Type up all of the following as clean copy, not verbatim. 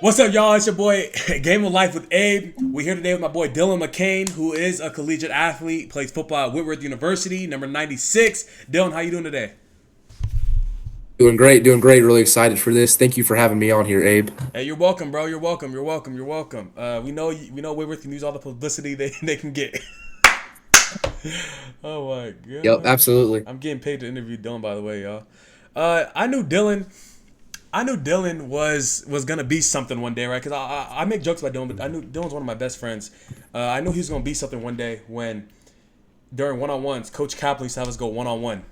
What's up, y'all? It's your boy Game of Life with Abe. We're here today with my boy Dylan McCain, who is a collegiate athlete, plays football at Whitworth University, number 96. Dylan, how you doing today? Doing great, doing great. Really excited for this. Thank you for having me on here, Abe. Hey, you're welcome, bro. You're welcome. You're welcome. You're welcome. We know Whitworth can use all the publicity they can get. Oh my Yep, god, absolutely. I'm getting paid to interview Dylan, by the way, y'all. I knew Dylan. I knew Dylan was gonna be something one day, right? Because I make jokes about Dylan, but I knew Dylan's one of my best friends. I knew he was gonna be something one day when during one-on-ones, Coach Kaplan used to have us go one-on-one.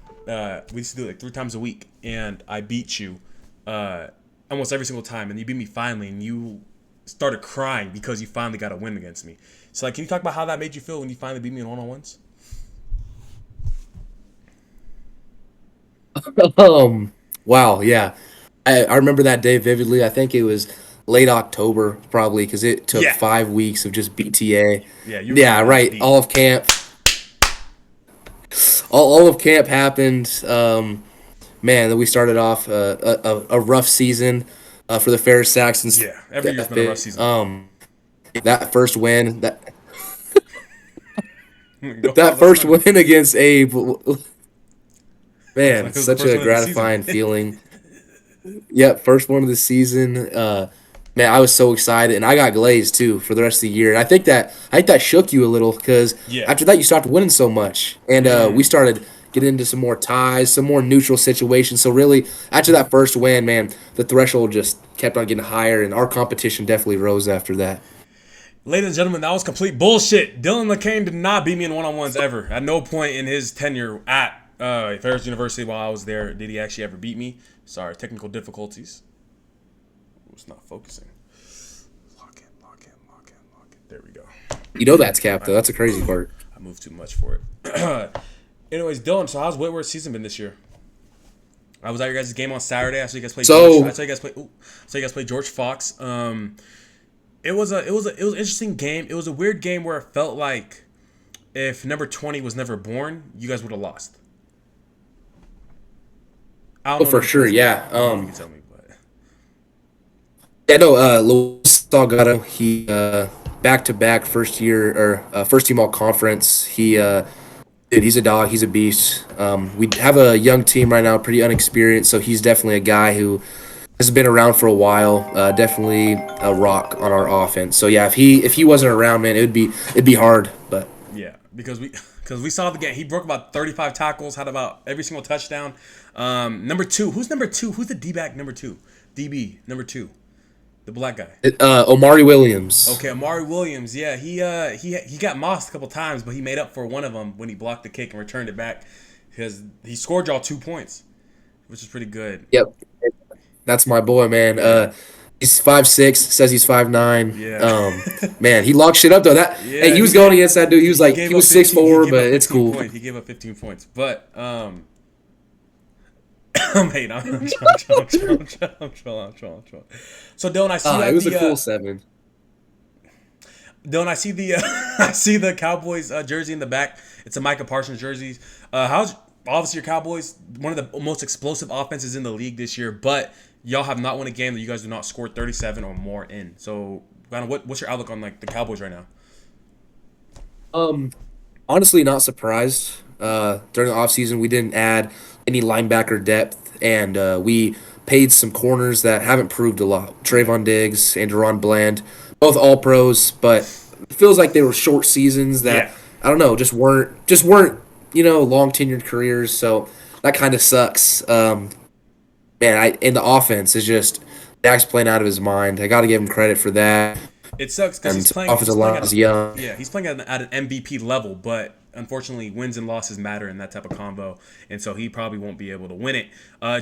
We used to do it like 3 times a week, and I beat you almost every single time, and you beat me finally, and you started crying because you finally got a win against me. So, like, can you talk about how that made you feel when you finally beat me in one-on-ones? Wow, yeah. I remember that day vividly. I think it was late October, probably, because it took Yeah, 5 weeks of just BTA. yeah, you were getting Yeah, your ass right. beat. All of camp happened. Man, then we started off a rough season for the Ferris Saxons. Yeah, every year's been a rough season. That first win, Go that on, let's first run it. win against Abe, It was man, like it was the such first a one of the season. gratifying feeling. Yep, first one of the season. Man, I was so excited, and I got glazed too for the rest of the year. And I think that shook you a little because Yeah. after that you stopped winning so much, and we started getting into some more ties, some more neutral situations. So really, after that first win, man, the threshold just kept on getting higher, and our competition definitely rose after that. Ladies and gentlemen, that was complete bullshit. Dylan McCain did not beat me in one-on-ones ever. At no point in his tenure at Ferris University while I was there did he actually ever beat me. Sorry, technical difficulties. It's not focusing. Lock in, lock in, lock in, lock in. There we go. You know that's cap though. That's a crazy part. I moved too much for it. Anyways, Dylan, so how's Whitworth's season been this year? I was at your guys' game on Saturday. I saw you guys play George. I So saw you guys play. Ooh, I saw you guys play George Fox. It was an interesting game. It was a weird game where it felt like if number 20 was never born, you guys would have lost. I don't oh, know for number sure, twenty's name. yeah. I don't know if you can tell me, but Yeah, no, Luis Salgado, he back to back first year or first team all conference. Dude, he's a dog. He's a beast. We have a young team right now, pretty unexperienced, so he's definitely a guy who has been around for a while. Definitely a rock on our offense. So yeah, if he wasn't around, man, it'd be hard. But yeah, because we saw the game. He broke about 35 tackles, had about every single touchdown. Number two, who's number two? Who's the D back number two? DB number two, the black guy. Omari Williams. Okay, Amari Williams. Yeah, he got mossed a couple times, but he made up for one of them when he blocked the kick and returned it back because he scored y'all 2 points, which is pretty good. Yep, that's my boy, man. Yeah, He's 5'6", says he's 5'9". yeah, Man, he locked shit up though. That hey, yeah. he He was going gave against that dude. He was he like gave he up was six 15. He four, gave but up it's 15 cool. points. He gave up 15 points, but mate, I'm trolling. I'm trolling. So Dylan, I see you It at was a the cool 7. Dylan, I see the I see the Cowboys jersey in the back. It's a Micah Parsons jersey. How's obviously your Cowboys one of the most explosive offenses in the league this year, but y'all have not won a game that you guys do not score 37 or more in. So, kind of what's your outlook on like the Cowboys right now? Um, Honestly, not surprised. During the offseason, we didn't add any linebacker depth, and we paid some corners that haven't proved a lot. Yeah, Trayvon Diggs and Deron Bland, both all pros, but it feels like they were short seasons yeah. that I don't know, just weren't long tenured careers. So that kind of sucks. Man, in the offense is just Dak's playing out of his mind. I got to give him credit for that. It sucks because And offensive playing line at is a young. yeah he's playing at an MVP level, but unfortunately wins and losses matter in that type of combo, and so he probably won't be able to win it.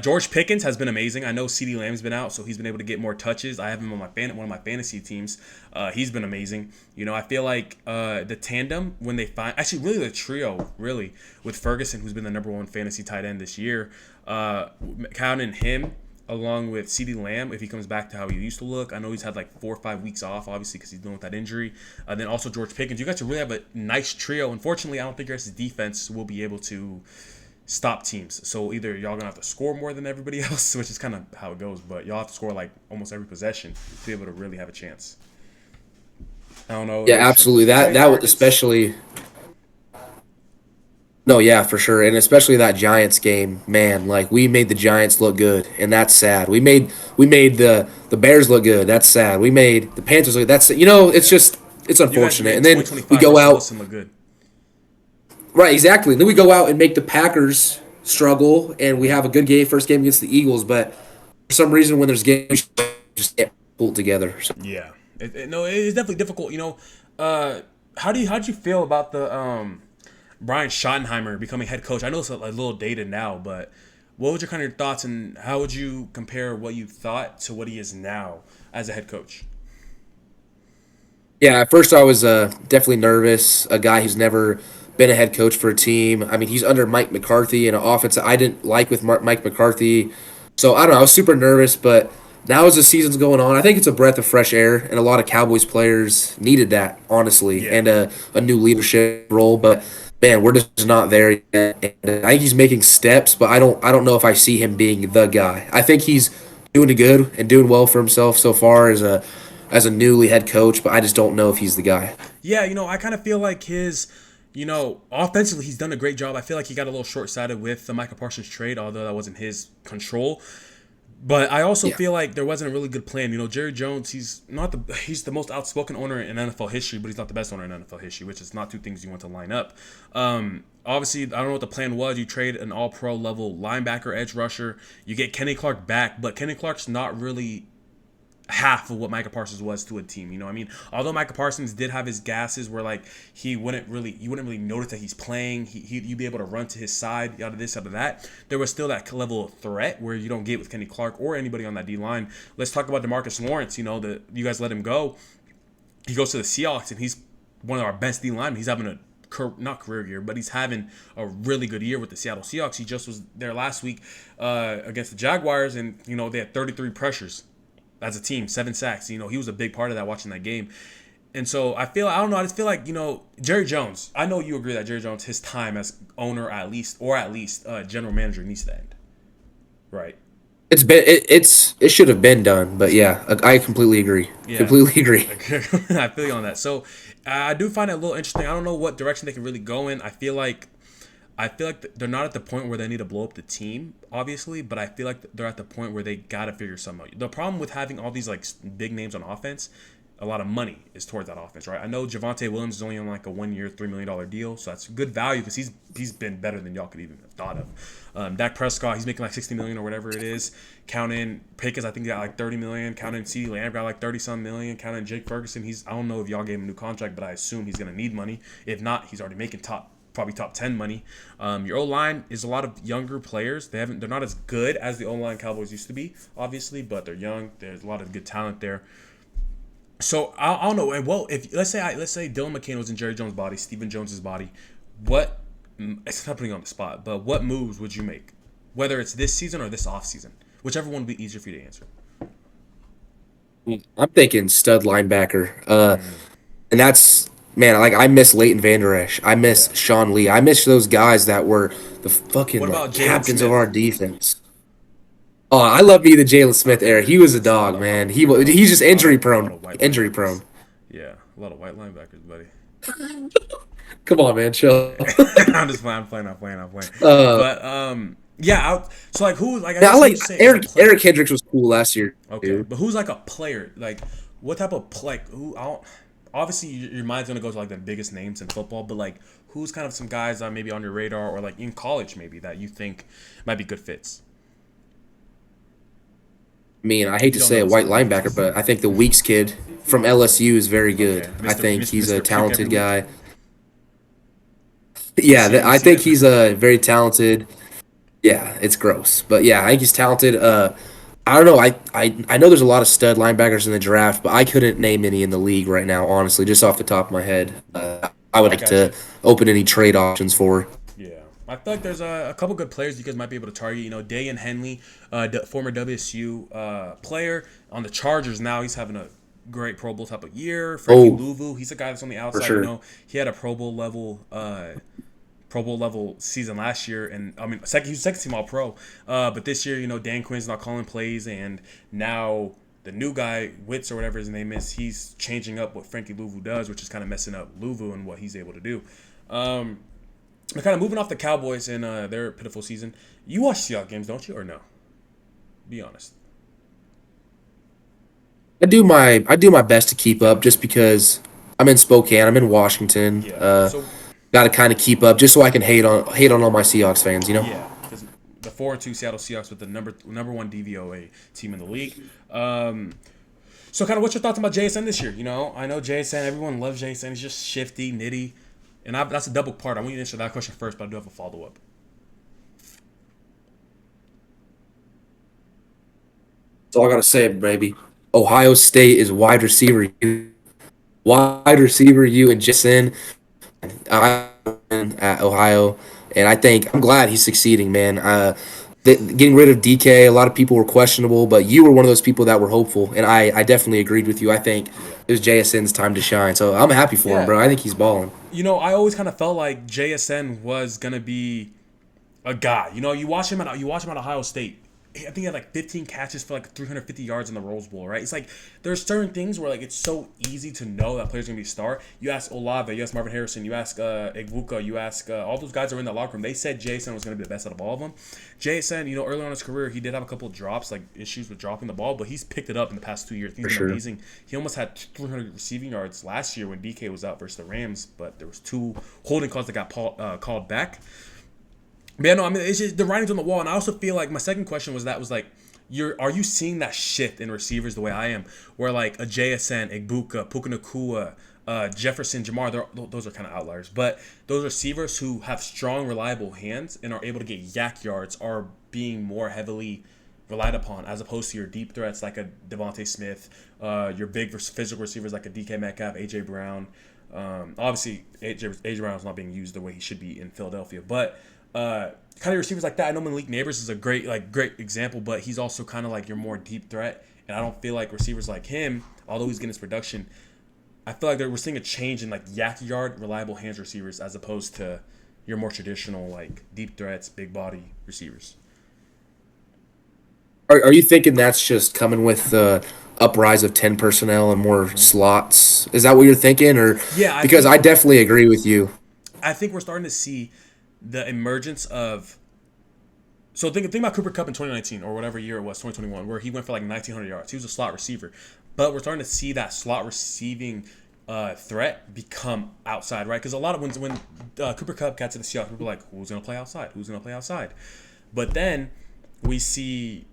George Pickens has been amazing. I know CeeDee Lamb's been out, so he's been able to get more touches. I have him on one of my fantasy teams. He's been amazing. I feel like the tandem when they find actually really the trio really with Ferguson, who's been the number one fantasy tight end this year, counting him along with CeeDee Lamb if he comes back to how he used to look. I know he's had like 4 or 5 weeks off, obviously, because he's dealing with that injury. Then also George Pickens. You guys really have a nice trio. Unfortunately, I don't think your guys' defense will be able to stop teams. So either y'all gonna have to score more than everybody else, which is kind of how it goes, but y'all have to score like almost every possession to be able to really have a chance. I don't know. Yeah, absolutely. That would Targets. especially. No, yeah, for sure, and especially that Giants game, man. Like we made the Giants look good, and that's sad. We made the Bears look good. That's sad. We made the Panthers look. That's it's Yeah. just it's You guys unfortunate. made And then we 2025 go Russell out Wilson look good. right, exactly. Then we go out and make the Packers struggle, and we have a good game, first game against the Eagles. But for some reason, when there's games, we just can't pull it together. So, Yeah. No, it's definitely difficult. How do you feel about the Brian Schottenheimer becoming head coach? I know it's a little dated now, but what would your kind of your thoughts and how would you compare what you thought to what he is now as a head coach? yeah, at first I was definitely nervous. A guy who's never been a head coach for a team. I mean, he's under Mike McCarthy in an offense that I didn't like with Mike McCarthy. So I don't know. I was super nervous, but now as the season's going on, I think it's a breath of fresh air, and a lot of Cowboys players needed that, honestly, Yeah. and a new leadership role. But man, we're just not there yet. And I think he's making steps, but I don't know if I see him being the guy. I think he's doing good and doing well for himself so far as a newly head coach, but I just don't know if he's the guy. Yeah, I kind of feel like offensively, he's done a great job. I feel like he got a little short sighted with the Michael Parsons trade, although that wasn't his control. But I also Yeah. feel like there wasn't a really good plan. Jerry Jones, he's the most outspoken owner in NFL history, but he's not the best owner in NFL history, which is not two things you want to line up. Obviously, I don't know what the plan was. You trade an all-pro level linebacker, edge rusher. You get Kenny Clark back, but Kenny Clark's not really half of what Micah Parsons was to a team. You know what I mean? Although Micah Parsons did have his gasses where like you wouldn't really notice that he's playing. You'd be able to run to his side, out of this, out of that. There was still that level of threat where you don't get with Kenny Clark or anybody on that D line. Let's talk about DeMarcus Lawrence. That you guys let him go. He goes to the Seahawks and he's one of our best D linemen. He's having a not career year, but he's having a really good year with the Seattle Seahawks. He just was there last week against the Jaguars, and they had 33 pressures as a team, 7 sacks. He was a big part of that watching that game. And so I don't know, I just feel like, Jerry Jones, I know you agree that Jerry Jones, his time as owner at least general manager needs to end. Right. It should have been done, but yeah, I completely agree. Yeah. Completely agree. I feel you on that. So I do find it a little interesting. I don't know what direction they can really go in. I feel like they're not at the point where they need to blow up the team, obviously, but I feel like they're at the point where they gotta figure something out. The problem with having all these like big names on offense, a lot of money is towards that offense, right? I know Javante Williams is only on like a 1 year, $3 million deal, so that's good value because he's been better than y'all could even have thought of. Dak Prescott, he's making like 60 million or whatever it is. Count in Pickens, I think he got like 30 million. Count in CeeDee Lamb got like 30 some million. Count in Jake Ferguson, I don't know if y'all gave him a new contract, but I assume he's gonna need money. If not, he's already making probably top 10 money. Your O-line is a lot of younger players. They're not as good as the O-line Cowboys used to be, obviously, but they're young. There's a lot of good talent there. So I don't know. And well, if let's say Dylan McCain was in Jerry Jones' body, Stephen Jones's body, what? It's not putting you on the spot, but what moves would you make? Whether it's this season or this off season, whichever one would be easier for you to answer. I'm thinking stud linebacker. And that's man, like I miss Leighton Vander Esch. I miss Yeah. Sean Lee. I miss those guys that were the fucking What like about Jalen captains of our Smith? defense. Oh, I love me the Jalen Smith era. Okay, He was a so dog, man. He's just injury a lot prone. of white Injury linebackers. prone. Yeah, a lot of white linebackers, buddy. Come on, man, chill. I'm just playing. I'm playing. I'm playing. I'm playing. uh, But yeah. So like, who? Like, I Now, guess who like would say is a Eric player? Hendricks was cool last year, Okay, dude. but who's like a player? Like, what type of like who? I don't. Obviously, your mind's gonna go to like the biggest names in football, but like, who's kind of some guys that maybe on your radar or like in college maybe that you think might be good fits? I mean, I hate You to don't say know a this white one. linebacker, but I think the Weeks kid from LSU is very good. Okay, I think he's a Mr. Puke every talented week. guy. We Yeah, see we I see think that. he's a very talented. Yeah, it's gross, but yeah, I think he's talented. I don't know. I know there's a lot of stud linebackers in the draft, but I couldn't name any in the league right now, honestly, just off the top of my head. I would I like got to you. open any trade options for. Yeah, I feel like there's a couple good players you guys might be able to target. Dayan Henley, former WSU player on the Chargers now. He's having a great Pro Bowl type of year. Frankie Oh, Louvu, he's a guy that's on the for outside. sure. He had a Pro Bowl level Pro Bowl level season last year, and I mean, he was second team All Pro. But this year, Dan Quinn's not calling plays, and now the new guy, Witz or whatever his name is, he's changing up what Frankie Louvu does, which is kind of messing up Louvu and what he's able to do. We're kind of moving off the Cowboys and their pitiful season. You watch Seahawks games, don't you, or no? Be honest. I do my best to keep up just because I'm in Spokane, I'm in Washington. Yeah. So Got to kind of keep up just so I can hate on all my Seahawks fans. yeah, because the 4-2 Seattle Seahawks with the number one DVOA team in the league. So kind of what's your thoughts about JSN this year? I know JSN. Everyone loves JSN. He's just shifty, nitty, and that's a double part. I want you to answer that question first, but I do have a follow up. That's all I gotta say, baby. Ohio State is wide receiver you and Jason at Ohio, and I think I'm glad he's succeeding, man. Getting rid of DK, a lot of people were questionable, but you were one of those people that were hopeful, and I definitely agreed with you. I think Yeah. it was JSN's time to shine, so I'm happy for him, Yeah. bro. I think he's balling. I always kind of felt like JSN was gonna be a guy. You watch him at Ohio State. I think he had like 15 catches for like 350 yards in the Rose Bowl, right? It's like there's certain things where like it's so easy to know that player's gonna be a star. You ask Olave, you ask Marvin Harrison, you ask Igbuka, you ask all those guys that are in the locker room. They said Jason was gonna be the best out of all of them. Jason, early on in his career, he did have a couple of drops, like issues with dropping the ball, but he's picked it up in the past 2 years. He's For been sure. amazing. He almost had 300 receiving yards last year when DK was out versus the Rams, but there was 2 holding calls that got called back. But yeah, no, I mean it's just the writing's on the wall, and I also feel like my second question was like, are you seeing that shift in receivers the way I am, where like a JSN, Igbuka, Puka Nacua, Jefferson, Jamar, those are kind of outliers, but those receivers who have strong, reliable hands and are able to get yak yards are being more heavily relied upon as opposed to your deep threats like a Devontae Smith, your big physical receivers like a DK Metcalf, AJ Brown. Obviously, AJ Brown's not being used the way he should be in Philadelphia, but kind of receivers like that. I know Malik Neighbors is a great example, but he's also kind of like your more deep threat. And I don't feel like receivers like him, although he's getting his production, I feel like we're seeing a change in like yak yard, reliable hands receivers as opposed to your more traditional like deep threats, big body receivers. Are you thinking that's just coming with the uprise of 10 personnel and more slots? Is that what you're thinking, or Yeah, because I definitely agree with you. I think we're starting to see the emergence of. So think about Cooper Kupp in 2019 or whatever year it was, 2021, where he went for like 1,900 yards. He was a slot receiver, but we're starting to see that slot receiving threat become outside, right? Because a lot of when Cooper Kupp got to the Seahawks, people were like, who's gonna play outside? Who's gonna play outside? But then we see,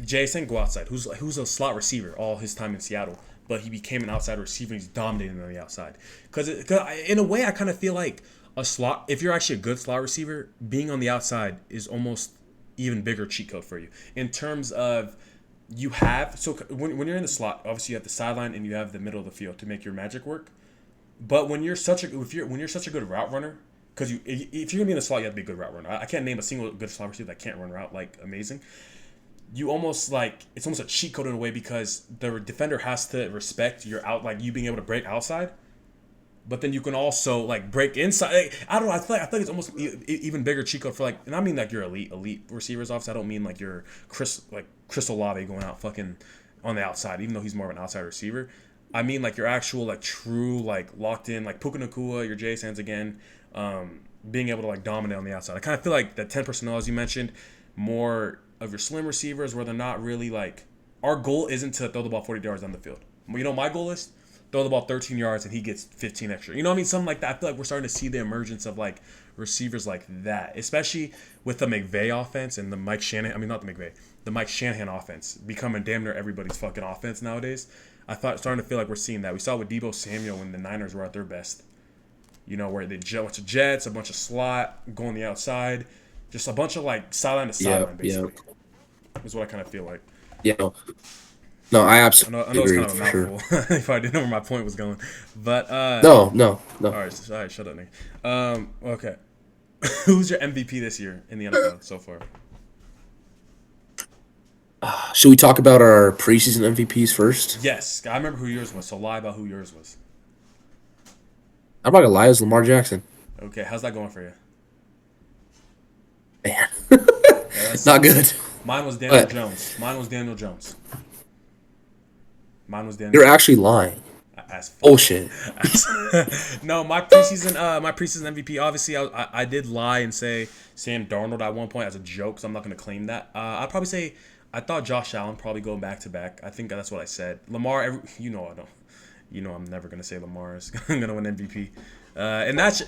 Jason go outside, who's a slot receiver all his time in Seattle, but he became an outside receiver. And he's dominating on the outside. Because in a way, I kind of feel like a slot, if you're actually a good slot receiver, being on the outside is almost even bigger cheat code for you in terms of when you're in the slot, obviously you have the sideline and you have the middle of the field to make your magic work. But when you're such a good route runner, because if you're gonna be in the slot, you have to be a good route runner. I can't name a single good slot receiver that can't run route like amazing. You almost like it's almost a cheat code in a way because the defender has to respect your out, like you being able to break outside. But then you can also like break inside. I don't know. I feel like it's almost even bigger cheat code for like, and I mean like your elite receivers. Obviously, I don't mean like your Chris Olave going out fucking on the outside, even though he's more of an outside receiver. I mean like your actual like true like locked in like Puka Nacua, your J Sands again, being able to like dominate on the outside. I kind of feel like the 10 personnel as you mentioned, more of your slim receivers where they're not really like. Our goal isn't to throw the ball 40 yards down the field. My goal is throw the ball 13 yards and he gets 15 extra. You know what I mean? Something like that. I feel like we're starting to see the emergence of like receivers like that, especially with the McVay offense and the Mike Shanahan offense becoming damn near everybody's fucking offense nowadays. Starting to feel like we're seeing that. We saw with Deebo Samuel when the Niners were at their best. Where they a bunch of jets, a bunch of slot, go on the outside, just a bunch of like sideline to sideline basically. Is what I kind of feel like. Yeah. No, I I absolutely know it's agree kind of a for sure. mouthful if I didn't know where my point was going. But No. all right, shut up, Nick. Okay. Who's your MVP this year in the NFL so far? Should we talk about our preseason MVPs first? Yes, I remember who yours was, so lie about who yours was. I'm not gonna lie, it was Lamar Jackson. Okay, how's that going for you? Man, Yeah, that not sucks. good. Mine was Daniel But Jones. Mine was Daniel Jones. Mine was Daniel you're Jones. actually lying. As fuck. Bullshit. No, my preseason MVP. Obviously, I did lie and say Sam Darnold at one point as a joke, so I'm not going to claim that. I'd probably say I thought Josh Allen probably going back to back. I think that's what I said. Lamar, you know I don't. You know I'm never going to say Lamar is going to win MVP. And that's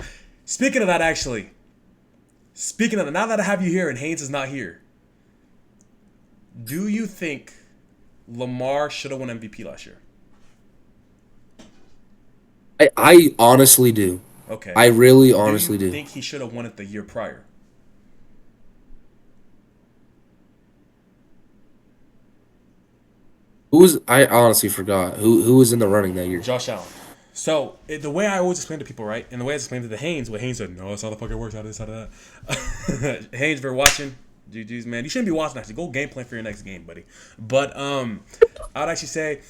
speaking of that. Actually, speaking of that, now that I have you here and Haynes is not here, do you think Lamar should have won MVP last year? I honestly do. Okay. I really Do you honestly do. think he should have won it the year prior? Who was I honestly forgot who was in the running that year. Josh Allen. So the way I always explain to people, right, and the way I explained to the Haynes, what Haynes said, no, that's how the fucking works. How this, how that. Haynes, if you're watching, GG's man, you shouldn't be watching. Actually, go game plan for your next game, buddy. But I'd actually say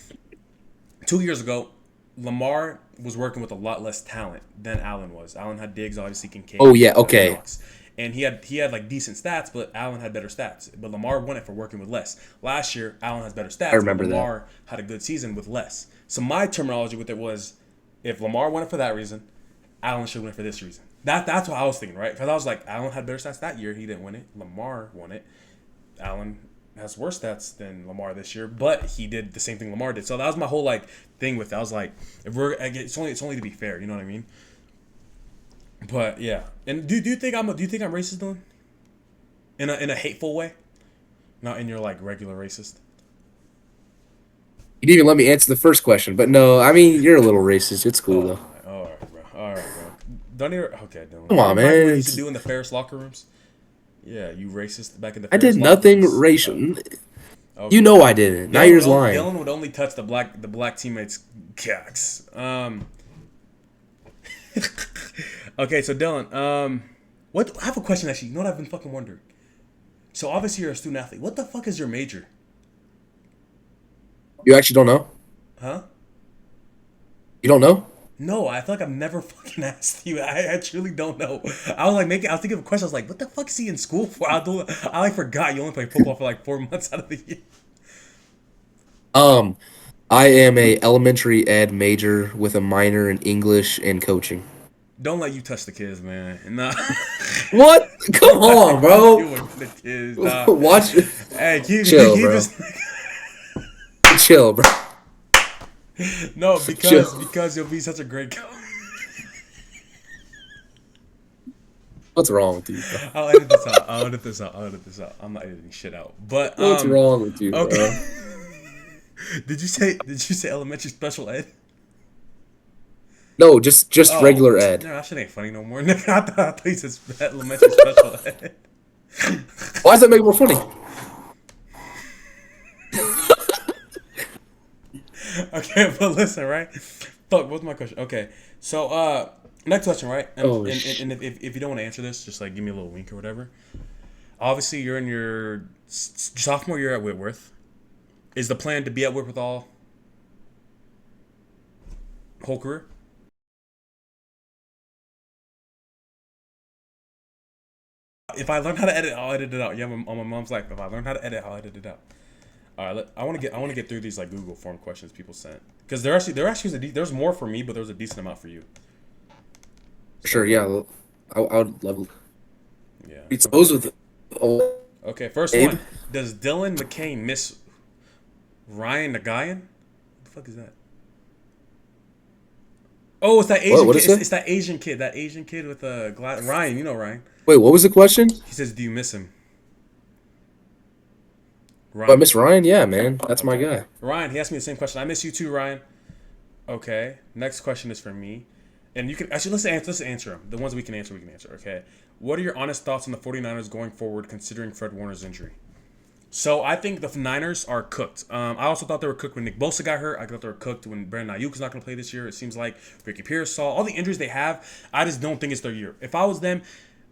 2 years ago, Lamar was working with a lot less talent than Allen was. Allen had Diggs, obviously Oh Kincaid, yeah, okay. Knox, and he had like decent stats, but Allen had better stats. But Lamar won it for working with less. Last year, Allen has better I stats, but remember that. Lamar had a good season with less. So my terminology with it was, if Lamar won it for that reason, Allen should win it for this reason. That's what I was thinking, right? Because I was like, Allen had better stats that year. He didn't win it. Lamar won it. Allen has worse stats than Lamar this year, but he did the same thing Lamar did. So that was my whole like thing with it. I was like, if we're it's only to be fair, you know what I mean? But yeah, and do you think I'm racist, Dylan? In a hateful way, not in your like regular racist. You didn't even let me answer the first question, but no, I mean you're a little racist. It's cool Oh though. my, all right, bro, all right, bro. Don't even okay, Dylan. Come Don't on, remind me what man. you used to do in the Ferris locker rooms. Yeah, you racist back in the I did Ferris locker nothing rooms. racial. You Okay. know I didn't. Now you're just lying. Dylan would only touch the black teammates' cocks. Okay, so Dylan, what I have a question actually. You know what I've been fucking wondering. So obviously you're a student athlete. What the fuck is your major? You actually don't know? Huh? You don't know? No, I feel like I've never fucking asked you. I truly don't know. I was thinking of a question. I was like, what the fuck is he in school for? I like forgot you only play football for like 4 months out of the year. Um, I am a elementary ed major with a minor in English and coaching. Don't let you touch the kids, man. Nah. What? Come on, You bro. with the kids, nah. Watch. Hey, Chill, keep bro. this. Chill, bro. No, Chill. because you'll be such a great coach. What's wrong with you, bro? I'll edit this out. I'll edit this out. I'm not editing shit out. But What's wrong with you, bro? okay. Did you say elementary special ed? No, just Oh, regular ed. no, that shit ain't funny no more. Nigga, I thought you said elementary special ed. Why does that make it more funny? Okay, but listen, right? Fuck, what's my question? Okay, so next question, right? And Oh, if you don't want to answer this, just like give me a little wink or whatever. Obviously, you're in your sophomore year at Whitworth. Is the plan to be at Whitworth all whole career? If I learn how to edit, I'll edit it out. Yeah, on my mom's life. If I learn how to edit, I'll edit it out. All right, I want to get through these like Google form questions people sent because there's more for me, but there's a decent amount for you. Sure, So yeah. I would love yeah. to suppose with old Okay, first Abe. one. Does Dylan McCain miss Ryan Nagayan? What the fuck is that? Oh, it's that Asian What kid. is it? It's that Asian kid. That Asian kid with Ryan. You know Ryan. Wait, what was the question? He says, "Do you miss him?" But Ryan. Miss Ryan, yeah, man, that's my Okay. guy. Ryan. He asked me the same question. I miss you too, Ryan. Okay. Next question is for me. And you can actually let's answer them. The ones we can answer, we can answer. Okay. What are your honest thoughts on the 49ers going forward considering Fred Warner's injury? So I think the Niners are cooked. I also thought they were cooked when Nick Bosa got hurt. I thought they were cooked when Brandon Ayuk is not going to play this year. It seems like Ricky Pearsall, all the injuries they have, I just don't think it's their year. If I was them,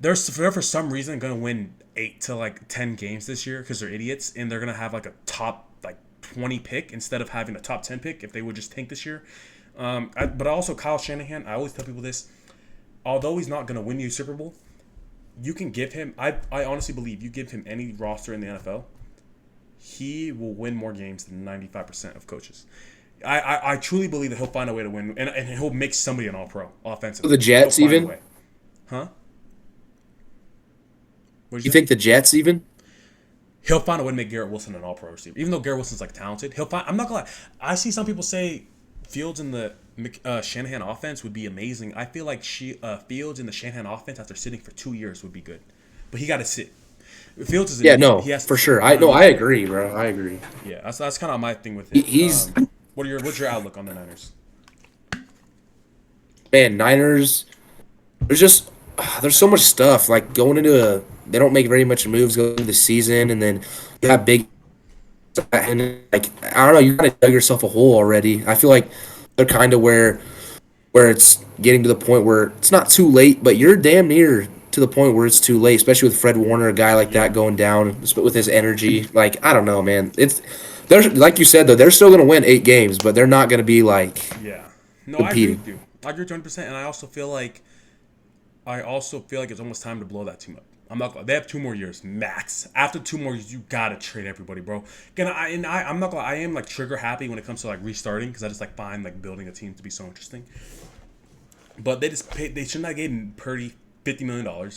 they're for some reason going to win 8 to 10 games this year because they're idiots and they're going to have like a top like 20 pick instead of having a top 10 pick if they would just tank this year. But also Kyle Shanahan. I always tell people this. although he's not gonna win you a Super Bowl, you can give him. I honestly believe you give him any roster in the NFL, he will win more games than 95% of coaches. I truly believe that he'll find a way to win, and he'll make somebody an All-Pro offensively. The Jets He'll find a even? way. Huh? What'd You say? think the Jets even? He'll find a way to make Garrett Wilson an All-Pro receiver. Even though Garrett Wilson's like talented, he'll find. I'm not gonna lie. I see some people say Fields in the Shanahan offense would be amazing. I feel like Fields in the Shanahan offense after sitting for 2 years would be good, but he got to sit. Fields is Yeah, no, he has to for sit. sure. I agree, bro. I agree. Yeah, that's kind of my thing with it. He's What's your outlook on the Niners? man, Niners. There's just there's so much stuff like going into a. They don't make very much moves going into the season, and then you have big. And like I don't know, you kind of dug yourself a hole already. I feel like they're kind of where it's getting to the point where it's not too late, but you're damn near to the point where it's too late, especially with Fred Warner, a guy like that going down with his energy. Like I don't know, man. They're like you said though, they're still gonna win 8 games, but they're not gonna be like Yeah. No, I agree competing. with you. I agree 100%, and I also feel like it's almost time to blow that team up. I'm not. They have 2 more years max. After 2 more years, you gotta trade everybody, bro. Again, I'm not. I am like trigger happy when it comes to like restarting because I just like find like building a team to be so interesting. But they just paid. They should not have given Purdy $50 million.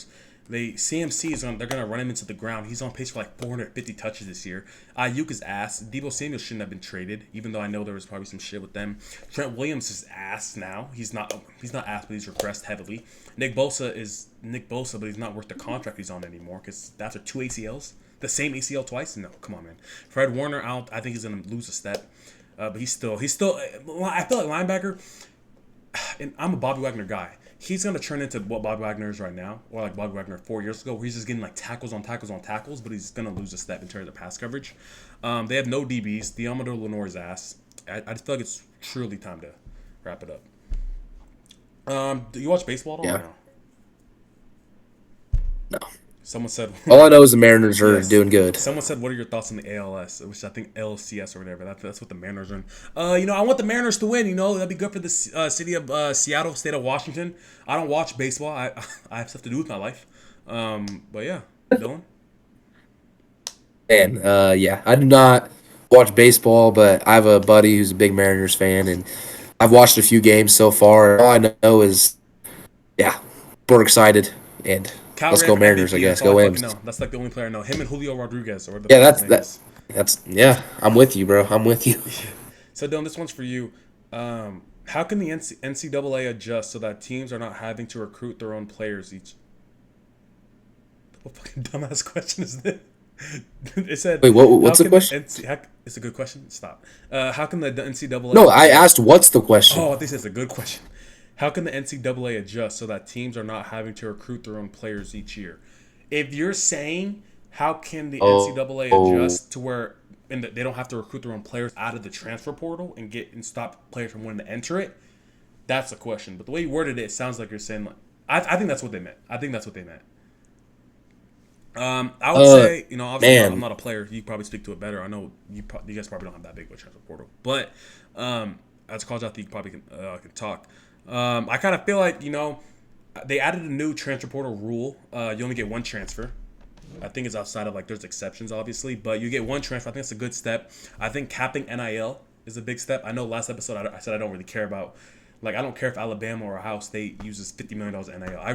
CMC they're gonna run him into the ground. He's on pace for like 450 touches this year. Ayuk is ass. Debo Samuel shouldn't have been traded, even though I know there was probably some shit with them. Trent Williams is ass now. He's not ass, but he's regressed heavily. Nick Bosa, but he's not worth the contract he's on anymore because after 2 ACLs, the same ACL twice. No, come on, man. Fred Warner out. I think he's gonna lose a step, but he's still. I feel like linebacker. And I'm a Bobby Wagner guy. He's gonna turn into what Bobby Wagner is right now, or like Bobby Wagner 4 years ago, where he's just getting like tackles on tackles on tackles, but he's gonna lose a step in terms of pass coverage. They have no DBs. Diamador Lenore's ass. I just feel like it's truly time to wrap it up. Do you watch baseball at all? Yeah. Or no? No. Someone said. All I know is the Mariners are Yes. doing good. Someone said, "What are your thoughts on the ALS?" Which I think LCS or whatever. That's what the Mariners are in. I want the Mariners to win. That'd be good for the city of Seattle, state of Washington. I don't watch baseball. I have stuff to do with my life. But yeah, Dylan. And yeah, I do not watch baseball, but I have a buddy who's a big Mariners fan, and I've watched a few games so far. All I know is, yeah, we're excited, and Cal let's go Ripken, Mariners, I MVP, guess. that's all Go I Wims. fucking know. That's like the only player I know. Him and Julio Rodriguez, or the Yeah, fuck his name is. that's yeah. I'm with you, bro. I'm with you. So Dylan, this one's for you. How can the NCAA adjust so that teams are not having to recruit their own players each? What fucking dumbass question is this? It said. Wait, what's how the can question? It's a good question. Stop. How can the NCAA? No, I asked what's the question. Oh, this is a good question. How can the NCAA adjust so that teams are not having to recruit their own players each year? If you're saying how can the NCAA adjust to where they don't have to recruit their own players out of the transfer portal and stop players from wanting to enter it, that's the question. But the way you worded it, it sounds like you're saying like I think that's what they meant. I think that's what they meant. I would say, obviously man. I'm not a player. You probably speak to it better. I know you guys probably don't have that big of a transfer portal, but as a college athlete, you probably can talk. I kind of feel like they added a new transfer portal rule. You only get one transfer. I think it's outside of there's exceptions obviously, but you get one transfer. I think it's a good step. I think capping NIL is a big step. I know last episode I said I don't really care about. I don't care if Alabama or Ohio State uses $50 million NIL. I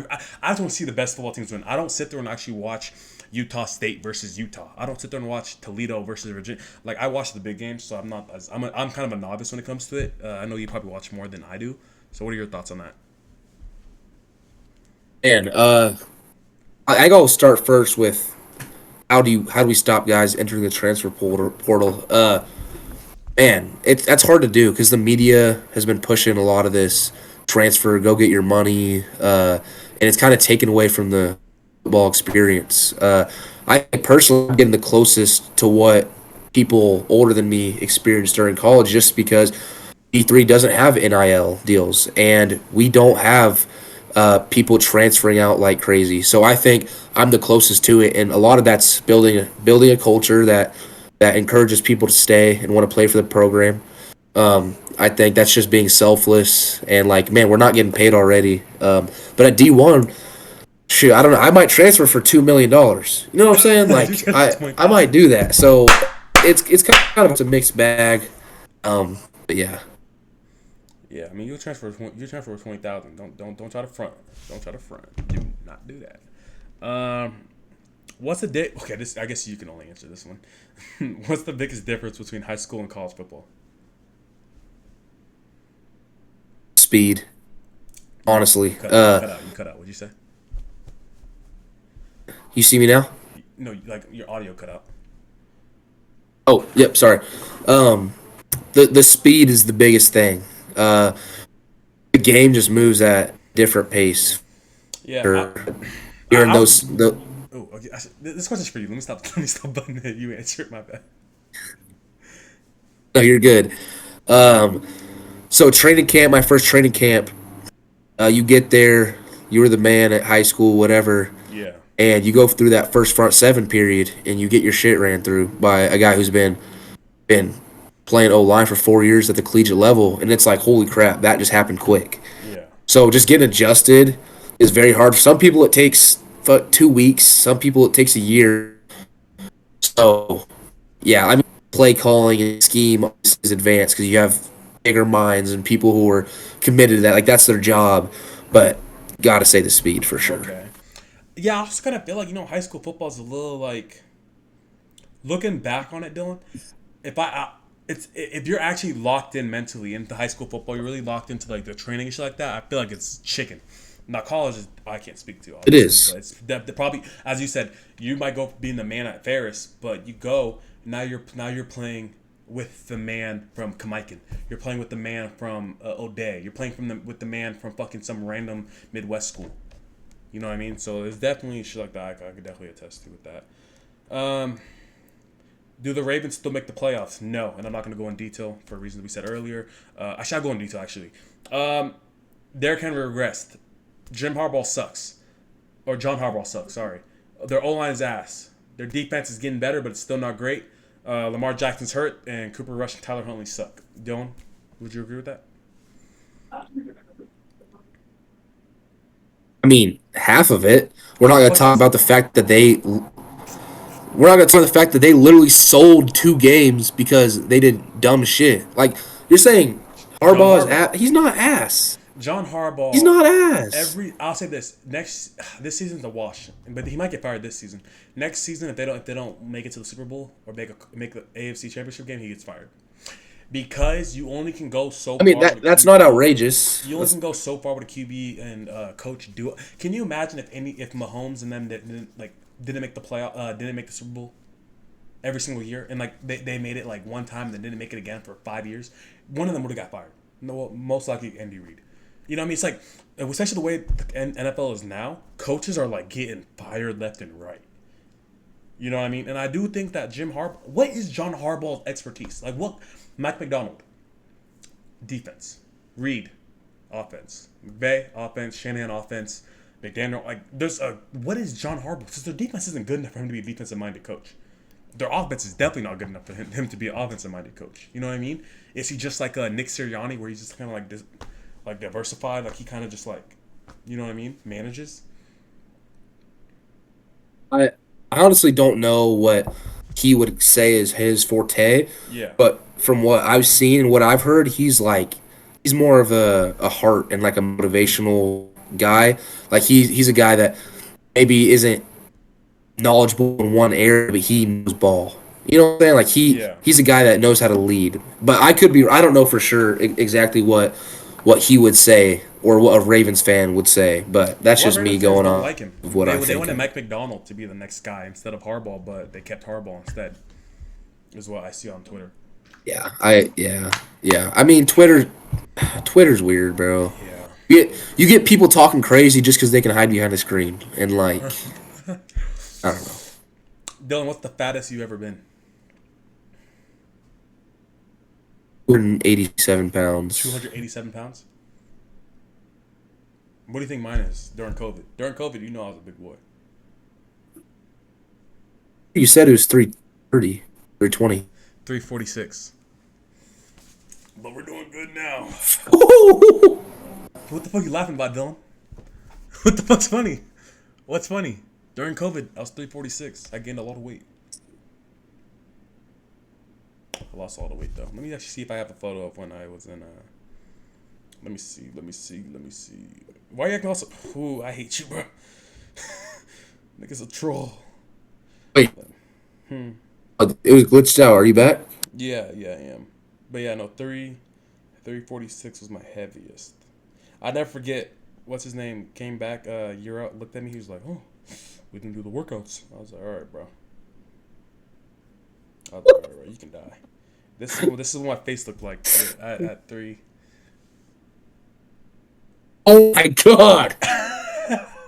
just want to see the best football teams win. I don't sit there and actually watch Utah State versus Utah. I don't sit there and watch Toledo versus Virginia. I watch the big games, so I'm kind of a novice when it comes to it. I know you probably watch more than I do. So what are your thoughts on that? And I go start first with how do we stop guys entering the transfer portal? Man, that's hard to do because the media has been pushing a lot of this transfer, go get your money, and it's kind of taken away from the football experience. I personally am getting the closest to what people older than me experienced during college, just because D3 doesn't have NIL deals, and we don't have people transferring out like crazy. So I think I'm the closest to it, and a lot of that's building a culture that encourages people to stay and want to play for the program. I think that's just being selfless and like, man, we're not getting paid already. But at D1, shoot, I don't know. I might transfer for $2 million. You know what I'm saying? You Like, transfer for I 20,000. might do that. So it's kind of a mixed bag. But yeah, Yeah, I mean you transfer for 20,000. Don't try to front. Don't try to front. Do not do that. What's the Okay, this I guess you can only answer this one. What's the biggest difference between high school and college football? speed. Honestly, You cut out. You cut out. What'd you say? you see me now? No, like your audio cut out. Oh, yep. Sorry. Um, the speed is the biggest thing. The game just moves at different pace. Yeah, Or During I those the oh, okay. This question's for you. Let me stop. Let me stop butting it. You answer it. My bad. no, you're good. Um, so training camp, my first training camp, you get there, you were the man at high school, whatever, Yeah. and you go through that first front seven period, and you get your shit ran through by a guy who's been playing O line for 4 years at the collegiate level, and it's like, holy crap, that just happened quick. Yeah. So just getting adjusted is very hard. For some people, it takes 2 weeks. Some people, it takes a year. So yeah, I mean, play calling and scheme is advanced because you have bigger minds and people who are committed to that. Like that's their job. But gotta say the speed for sure. Okay. Yeah, I just kind of feel like high school football is a little like looking back on it, Dylan. It's if you're actually locked in mentally into high school football, you're really locked into like the training and shit like that. I feel like it's chicken. Now college is I can't speak to It obviously, is. but it's probably as you said, you might go being the man at Ferris, but you go now you're playing with the man from Kamaikan. You're playing with the man from O'Day. You're playing with the man from fucking some random Midwest school. You know what I mean? So there's definitely shit like that I could definitely attest to with that. Um, do the Ravens still make the playoffs? No, and I'm not going to go in detail for reasons we said earlier. I shall go in detail actually. Derrick Henry regressed. Jim Harbaugh sucks, or John Harbaugh sucks. Sorry, their O line is ass. Their defense is getting better, but it's still not great. Lamar Jackson's hurt, and Cooper Rush and Tyler Huntley suck. Dylan, would you agree with that? I mean, half of it. We're not gonna What's talk about the fact that they. We're not gonna talk about the fact that they literally sold 2 games because they did dumb shit. Like you're saying, John Harbaugh is Harbaugh? He's not ass. John He's Harbaugh. not ass. I'll say this season's a wash, but he might get fired this season. Next season, if they don't make it to the Super Bowl or make the AFC Championship game, he gets fired because you only can go so I mean far with a that's Q. not outrageous. You only can go so far with a QB and coach do it. Can you imagine if Mahomes and them didn't make the playoff, didn't make the Super Bowl every single year, and like they made it like one time, then didn't make it again for 5 years? One of them would have got fired. No, most likely Andy Reid. You know what I mean? It's like, especially the way the NFL is now, coaches are like getting fired left and right. You know what I mean? And I do think that Jim Harbaugh, what is John Harbaugh's expertise? Like what? Mike McDonald, defense. Reed, offense. McVay, offense. Shanahan, offense. McDaniel, what is John Harbaugh? Since their defense isn't good enough for him to be a defensive-minded coach. Their offense is definitely not good enough for him to be an offensive-minded coach. You know what I mean? Is he just like a Nick Sirianni where he's just kind of like this, like diversified, like he kind of just like, you know what I mean, manages. I honestly don't know what he would say is his forte, Yeah, but from what I've seen and what I've heard, he's more of a heart and like a motivational guy. Like he's a guy that maybe isn't knowledgeable in one area, but he knows ball. You know what I'm saying? Like yeah. he's a guy that knows how to lead. But I don't know for sure exactly what he would say or what a Ravens fan would say. But A that's lot of just me Ravens fans going don't on like him. of what I They think. wanted Mike McDonald to be the next guy instead of Harbaugh, but they kept Harbaugh instead. Is what I see on Twitter. Yeah. I mean, Twitter's weird, bro. Yeah. You get people talking crazy just because they can hide behind a screen, and like I don't know, Dylan, what's the fattest you ever been? 287 pounds. 287 pounds. What do you think mine is during COVID? During COVID, I was a big boy. You said it was 330, 320. 346. but we're doing good now. Oh, What the fuck you laughing about, Dylan? What the fuck's funny? What's funny? During COVID, I was 346. I gained a lot of weight. I lost all the weight though. Let me actually see if I have a photo of when I was in. Let me see. Why you acting also? Ooh, I hate you, bro. Nigga's a troll. wait. It was glitched out. Are you back? Yeah, I am. But yeah, no, 346 was my heaviest. I never forget. What's his name? Came back a year out, looked at me. He was like, "Oh, we can do the workouts." I was like, "All right, bro." I was like, "All right, bro, you can die." This is what my face looked like at 3. Oh my god.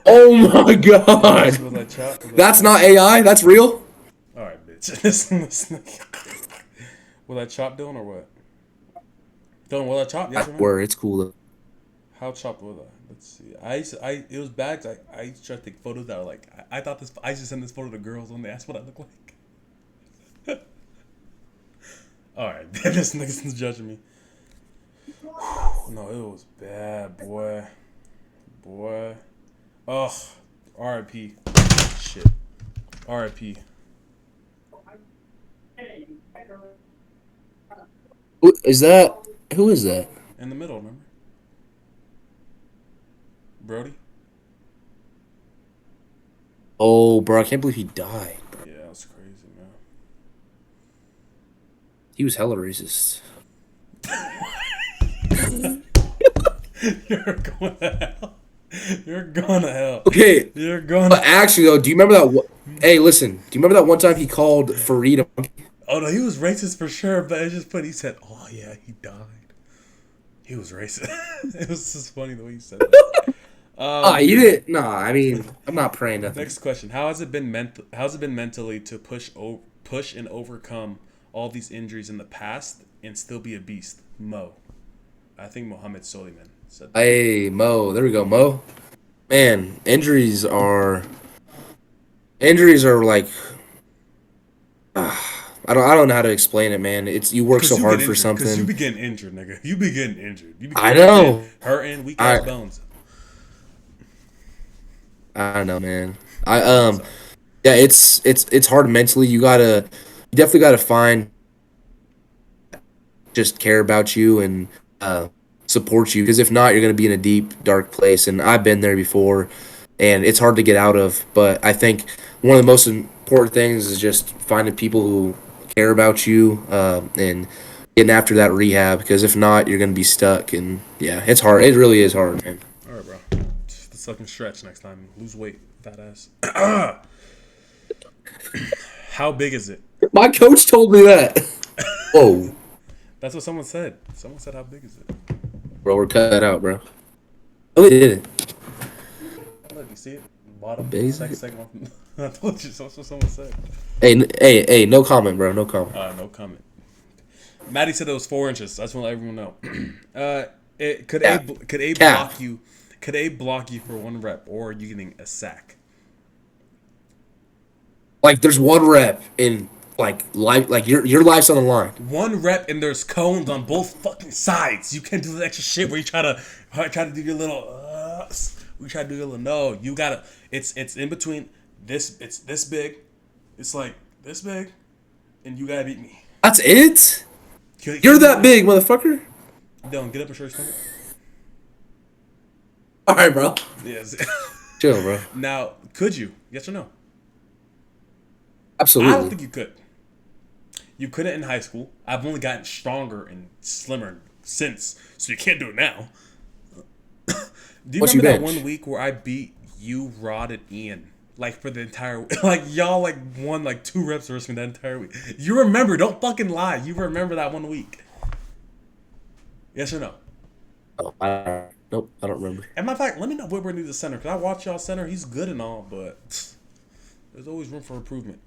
Oh my god. Was I chopped? That's not AI. That's real. All right, bitch. Was I chopped, Dylan, or what? Dylan, was I chopped? Yes or no? Word. It's cool though. How chopped was I? Let's see. It was bad. 'Cause I used to try to take photos that were like, I thought this. I used to send this photo to girls when they asked what I look like. All right, this nigga's judging me. No, it was bad, boy. Ugh. R.I.P. Shit. R.I.P. Who is that? Who is that? In the middle, remember? Brody? Oh, bro, I can't believe he died. Yeah, that was crazy, man. He was hella racist. You're going to hell. You're going to hell. Okay, You're going but to... actually though, do you remember that? Hey, listen, do you remember that one time he called Fareed a monkey? Oh, no, he was racist for sure, but it just he said, "Oh, yeah, he died." He was racist. It was just funny the way you said that. You didn't. Nah, I mean, I'm not praying nothing. Next question: How's it been mentally to push and overcome all these injuries in the past and still be a beast? Mo, I think Mohammed Soliman said that. Hey, Mo. There we go, Mo. Man, injuries are like. I don't know how to explain it, man. It's you work so hard for something. Because you be getting injured, nigga. You be getting injured. I know. Hurting, weak ass bones. I don't know, man. Yeah, it's hard mentally. You definitely gotta find just care about you and support you, because if not, you're gonna be in a deep, dark place. And I've been there before, and it's hard to get out of. But I think one of the most important things is just finding people who care about you and getting after that rehab, because if not, you're gonna be stuck. And yeah, it's hard. It really is hard, man. All right, bro. Just fucking stretch next time. Lose weight, fat ass. How big is it? My coach told me that. Whoa. That's what someone said. Someone said, "How big is it?" Bro, we're cut out, bro. Oh, they did it. Look, you see it? Bottom. Big? Second one. I told you. That's what someone said. Hey, no comment, bro. No comment. No comment. Maddie said it was 4 inches. I just want to let everyone know. Could Abe Cap. block you? Could Abe block you for 1 rep, or are you getting a sack? Like, there's 1 rep in life, like your life's on the line. 1 rep, and there's cones on both fucking sides. You can't do the extra shit where you try to do your little. We try to do your little. No, you gotta. It's in between. It's this big. It's like this big, and you gotta beat me. That's it. You're that big, motherfucker. Don't get up and show your stomach. All right, bro. Yes. Chill, bro. Now, could you? Yes or no? Absolutely. I don't think you could. You couldn't in high school. I've only gotten stronger and slimmer since, so you can't do it now. Do you What's remember your that bench? 1 week where I beat you, Rod, and Ian? Like, for the entire... Like, y'all, like, won, like, 2 reps versus me that entire week. You remember. Don't fucking lie. You remember that 1 week. Yes or no? Oh, nope, I don't remember. And matter of fact, let me know Whitworth needs a center. Because I watch y'all center. He's good and all, but... There's always room for improvement.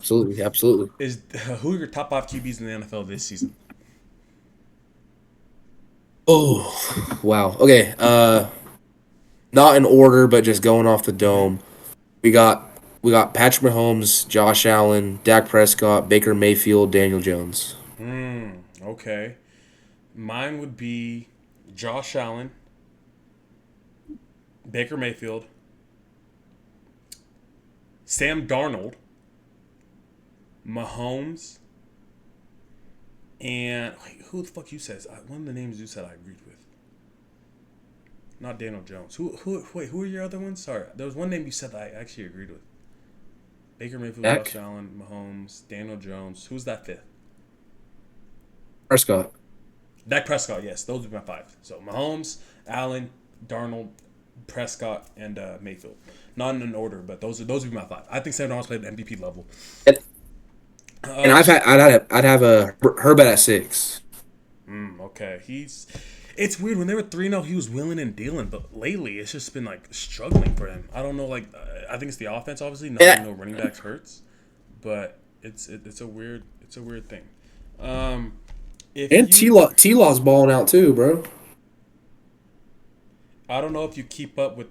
Absolutely. Who are your top 5 QBs in the NFL this season? Oh, wow. Okay. Not in order, but just going off the dome. We got Patrick Mahomes, Josh Allen, Dak Prescott, Baker Mayfield, Daniel Jones. Okay. Mine would be Josh Allen, Baker Mayfield, Sam Darnold, Mahomes, and wait, who the fuck you said? One of the names you said I agreed with. Not Daniel Jones. Who are your other ones? Sorry, there was one name you said that I actually agreed with. Baker Mayfield, Dak Josh Allen, Mahomes, Daniel Jones. Who's that fifth? Prescott. Dak Prescott. Yes, those would be my five. So Mahomes, Allen, Darnold, Prescott, and Mayfield. Not in an order, but those would be my five. I think Sam Darnold's played at MVP level. And, and I'd have a Herbert at 6. Okay, It's weird when they were 3-0. He was willing and dealing, but lately it's just been like struggling for him. I don't know. Like I think it's the offense, obviously. Not Yeah. no running backs hurts, but it's a weird thing. If And you, T-Law's balling out too, bro. I don't know if you keep up with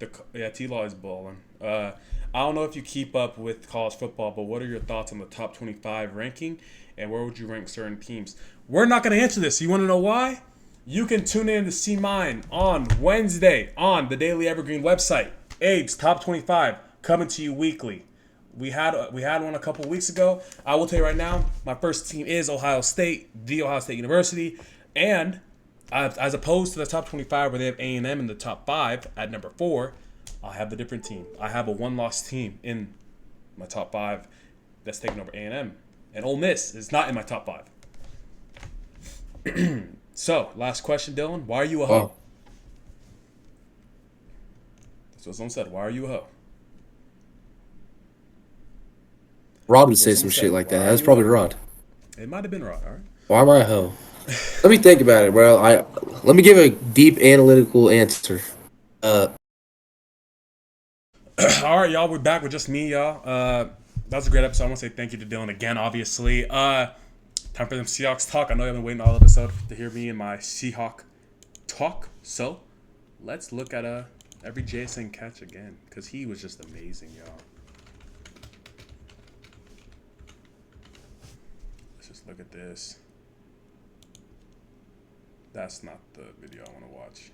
T-Law is balling. I don't know if you keep up with college football, but what are your thoughts on the top 25 ranking, and where would you rank certain teams? We're not going to answer this. You want to know why? You can tune in to see mine on Wednesday on the Daily Evergreen website. Abe's Top 25 coming to you weekly. We had one a couple weeks ago. I will tell you right now, my first team is Ohio State, the Ohio State University, and as opposed to the top 25 where they have A&M in the top 5 at number 4, I have the different team. I have a one-loss team in my top 5 that's taking over A&M, and Ole Miss is not in my top 5. So, last question, Dylan. Why are you a hoe? Wow. That's what someone said. Why are you a hoe? Rod would say Someone some said, shit like "Why that. are That's you probably a-" Rod. It might have been Rod, all right? Why am I a hoe? Let me think about it, bro. Let me give a deep analytical answer. All right, y'all. We're back with just me, y'all. That was a great episode. I want to say thank you to Dylan again, obviously. Time for some Seahawks talk. I know you've been waiting all episode to hear me and my Seahawk talk. So, let's look at every JSN catch again, because he was just amazing, y'all. Let's just look at this. That's not the video I want to watch.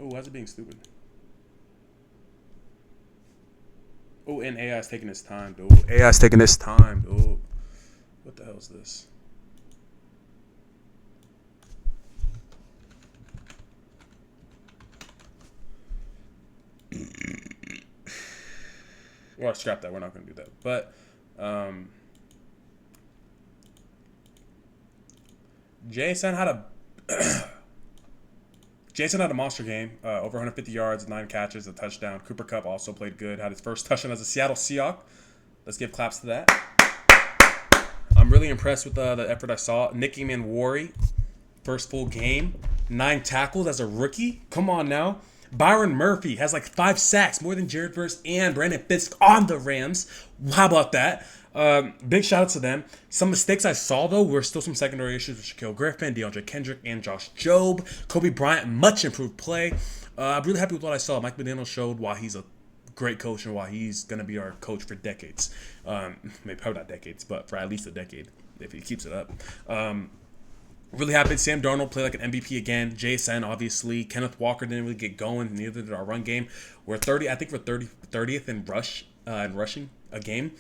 Oh, why is it being stupid? Oh, and AI's taking its time, dude. AI's taking its time, dude. What the hell is this? Well, scrap that. We're not going to do that. But, Jason had a monster game. Over 150 yards, 9 catches, a touchdown. Cooper Kupp also played good. Had his first touchdown as a Seattle Seahawk. Let's give claps to that. I'm really impressed with the effort I saw. Nicky Manwari, first full game. 9 tackles as a rookie. Come on now. Byron Murphy has like 5 sacks, more than Jared Verse and Brandon Fisk on the Rams. How about that? Big shout out to them. Some mistakes I saw, though, were still some secondary issues with Shaquille Griffin, DeAndre Kendrick, and Josh Jobe. Kobe Bryant, much improved play. I'm really happy with what I saw. Mike McDaniel showed why he's a great coach and why he's going to be our coach for decades. Maybe probably not decades, but for at least a decade if he keeps it up. Really happy. Sam Darnold played like an MVP again. JSN, obviously. Kenneth Walker didn't really get going. Neither did our run game. We're 30th in rushing a game.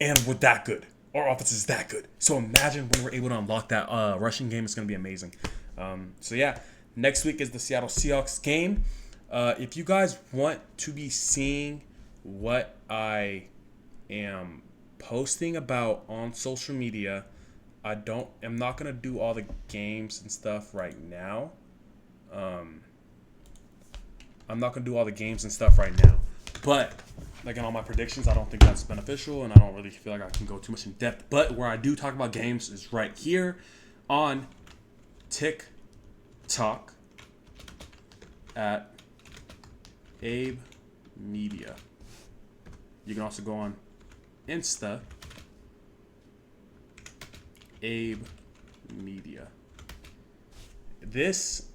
And we're that good. Our offense is that good. So imagine when we're able to unlock that rushing game. It's going to be amazing. So yeah, next week is the Seattle Seahawks game. If you guys want to be seeing what I am posting about on social media, I'm not going to do all the games and stuff right now. But like in all my predictions, I don't think that's beneficial, and I don't really feel like I can go too much in depth. But where I do talk about games is right here on TikTok at Abe Media. You can also go on Insta, Abe Media. This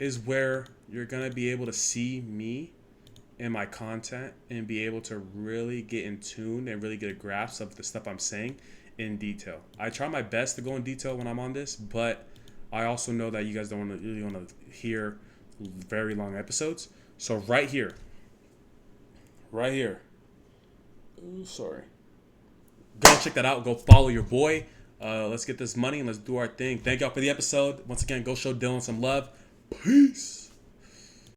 is where you're going to be able to see me and my content and be able to really get in tune and really get a grasp of the stuff I'm saying in detail. I try my best to go in detail when I'm on this, but I also know that you guys don't really want to hear very long episodes. So right here, ooh, sorry. Go check that out. Go follow your boy. Let's get this money and let's do our thing. Thank y'all for the episode. Once again, go show Dylan some love. Peace.